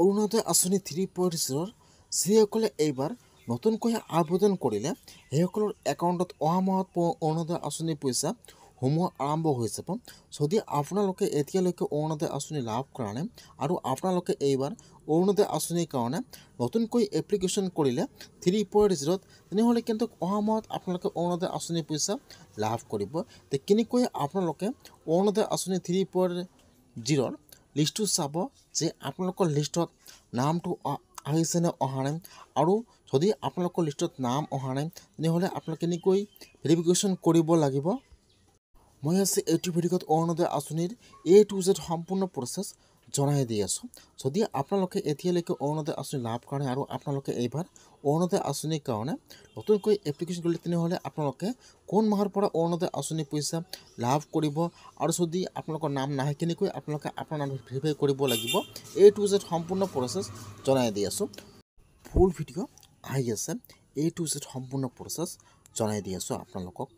অৰুণোদয় আঁচনি 3.0 যিসকলে এইবাৰ নতুনকৈ আবেদন কৰিলে সেইসকলৰ একাউণ্টত অহা মাহত অৰুণোদয় আঁচনিৰ পইচা সোমোৱা আৰম্ভ হৈ যাব। যদি আপোনালোকে এতিয়ালৈকে অৰুণোদয় আঁচনি লাভ কৰা নাই আৰু আপোনালোকে এইবাৰ অৰুণোদয় আঁচনিৰ কাৰণে নতুনকৈ এপ্লিকেশ্যন কৰিলে 3.0 তেনেহ'লে কিন্তু অহা মাহত আপোনালোকে অৰুণোদয় আঁচনিৰ পইচা লাভ কৰিব। তে কেনেকৈ আপোনালোকে অৰুণোদয় আঁচনি 3.0 লিষ্টটো চাব যে আপোনালোকৰ লিষ্টত নামটো আহিছে নে অহা নাই, আৰু যদি আপোনালোকৰ লিষ্টত নাম অহা নাই তেনেহ'লে আপোনালোকে কেনেকৈ ভেৰিফিকেশ্যন কৰিব লাগিব। মই আজি এইটো ভিডিঅ'ত অৰুণোদয় আঁচনিৰ A to Z সম্পূৰ্ণ প্ৰচেছ জনাই দি আছোঁ। যদি আপোনালোকে এতিয়ালৈকে অৰুণোদয় আঁচনি লাভ কৰা নাই আৰু আপোনালোকে এইবাৰ অৰুণোদয় আঁচনিৰ কাৰণে নতুনকৈ এপ্লিকেশ্যন কৰিলে তেনেহ'লে আপোনালোকে কোন মাহৰ পৰা অৰুণোদয় আঁচনিৰ পইচা লাভ কৰিব, আৰু যদি আপোনালোকৰ নাম নাহে কেনেকৈ আপোনালোকে আপোনাৰ নাম ভেৰিফাই কৰিব লাগিব, A to Z সম্পূৰ্ণ প্ৰচেছ জনাই দি আছোঁ। ফুল ভিডিঅ' আহি আছে, A to Z সম্পূৰ্ণ প্ৰচেছ জনাই দি আছোঁ আপোনালোকক।